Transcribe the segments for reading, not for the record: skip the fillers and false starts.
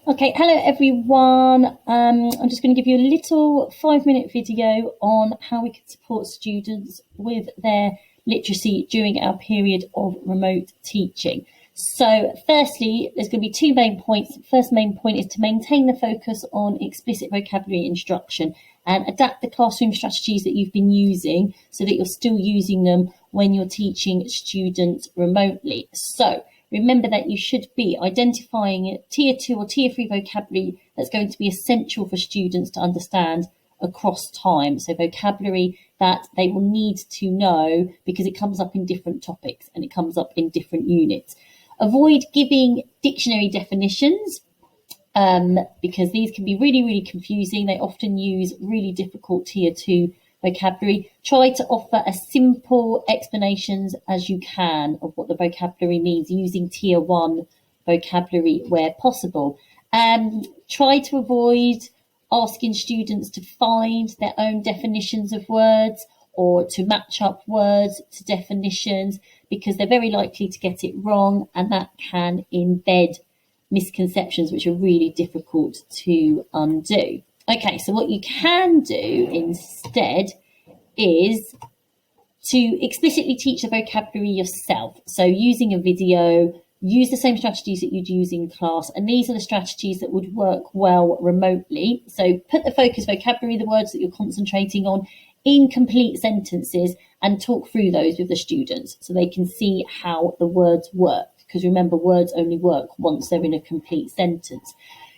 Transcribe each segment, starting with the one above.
Okay, hello everyone. I'm just going to give you a little 5-minute video on how we can support students with their literacy during our period of remote teaching. So firstly, there's going to be two main points. First main point is to maintain the focus on explicit vocabulary instruction and adapt the classroom strategies that you've been using so that you're still using them when you're teaching students remotely. So remember that you should be identifying tier 2 or tier 3 vocabulary that's going to be essential for students to understand across time. So vocabulary that they will need to know because it comes up in different topics and it comes up in different units. Avoid giving dictionary definitions because these can be really, really confusing. They often use really difficult tier 2 vocabulary. Try to offer as simple explanations as you can of what the vocabulary means using tier 1 vocabulary where possible. Try to avoid asking students to find their own definitions of words or to match up words to definitions because they're very likely to get it wrong, and that can embed misconceptions which are really difficult to undo. Okay, so what you can do instead is to explicitly teach the vocabulary yourself. So using a video, use the same strategies that you'd use in class, and these are the strategies that would work well remotely. So put the focus vocabulary, the words that you're concentrating on, in complete sentences and talk through those with the students so they can see how the words work. Because remember, words only work once they're in a complete sentence.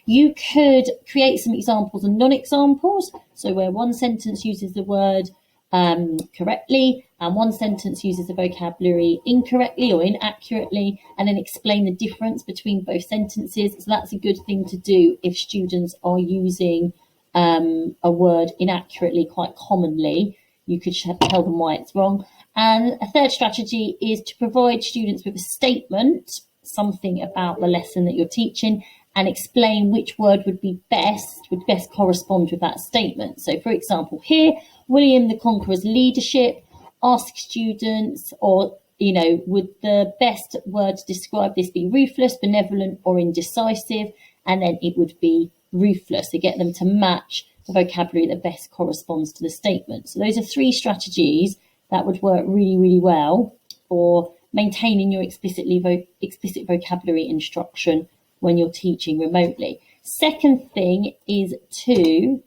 You could create some examples and non-examples. So where one sentence uses the word correctly and one sentence uses the vocabulary incorrectly or inaccurately, and then explain the difference between both sentences. So that's a good thing to do if students are using a word inaccurately quite commonly. You could tell them why it's wrong. And a third strategy is to provide students with a statement, something about the lesson that you're teaching, and explain which word would best correspond with that statement. So for example, here, William the Conqueror's leadership, ask students, or, would the best word to describe this be ruthless, benevolent, or indecisive? And then it would be ruthless, to get them to match the vocabulary that best corresponds to the statement. So those are 3 strategies that would work really, really well for maintaining your explicit vocabulary instruction when you're teaching remotely. Second thing is to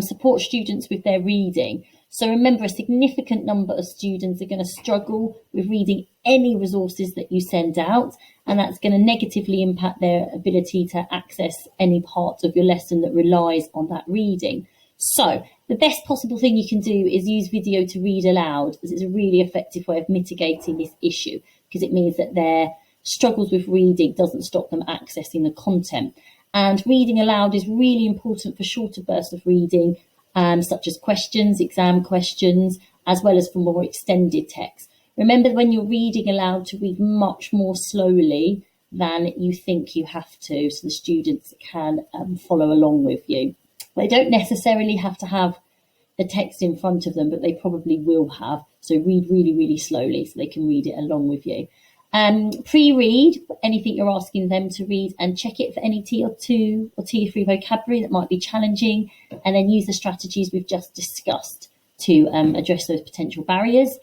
support students with their reading. So remember, a significant number of students are going to struggle with reading any resources that you send out, and that's going to negatively impact their ability to access any part of your lesson that relies on that reading. So the best possible thing you can do is use video to read aloud, as it's a really effective way of mitigating this issue, because it means that their struggles with reading doesn't stop them accessing the content. And reading aloud is really important for shorter bursts of reading, such as questions, exam questions, as well as for more extended text. Remember, when you're reading aloud, to read much more slowly than you think you have to, so the students can follow along with you. They don't necessarily have to have the text in front of them, but they probably will have. So read really, really slowly so they can read it along with you. Pre-read anything you're asking them to read and check it for any tier 2 or tier 3 vocabulary that might be challenging, and then use the strategies we've just discussed to address those potential barriers.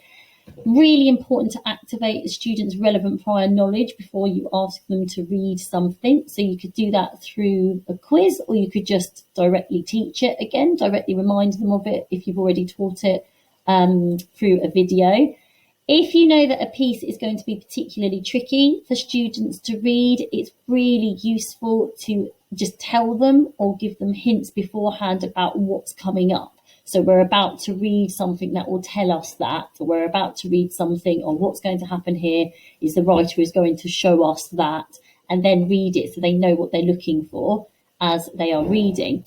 Really important to activate the students' relevant prior knowledge before you ask them to read something. So you could do that through a quiz, or you could just directly teach it again, directly remind them of it if you've already taught it through a video. If you know that a piece is going to be particularly tricky for students to read, it's really useful to just tell them or give them hints beforehand about what's coming up. So we're about to read something that will tell us that, or we're about to read something, or what's going to happen here is the writer is going to show us that, and then read it so they know what they're looking for as they are reading.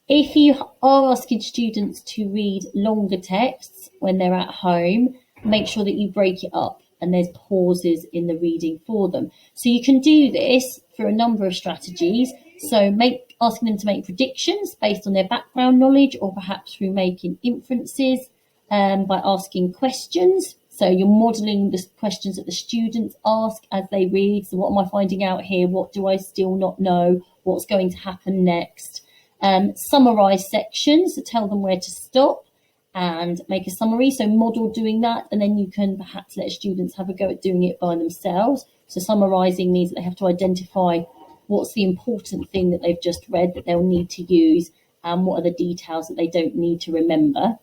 If you are asking students to read longer texts when they're at home, make sure that you break it up and there's pauses in the reading for them. So you can do this through a number of strategies. So asking them to make predictions based on their background knowledge, or perhaps through making inferences by asking questions. So you're modelling the questions that the students ask as they read. So what am I finding out here? What do I still not know? What's going to happen next? Summarise sections, so tell them where to stop and make a summary. So model doing that, and then you can perhaps let students have a go at doing it by themselves. So summarising means that they have to identify what's the important thing that they've just read that they'll need to use, and what are the details that they don't need to remember,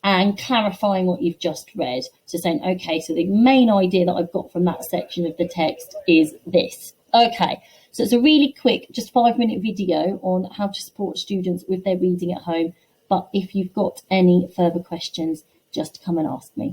and clarifying what you've just read. So saying, okay, so the main idea that I've got from that section of the text is this. Okay, so it's a really quick, just 5-minute video on how to support students with their reading at home. But if you've got any further questions, just come and ask me.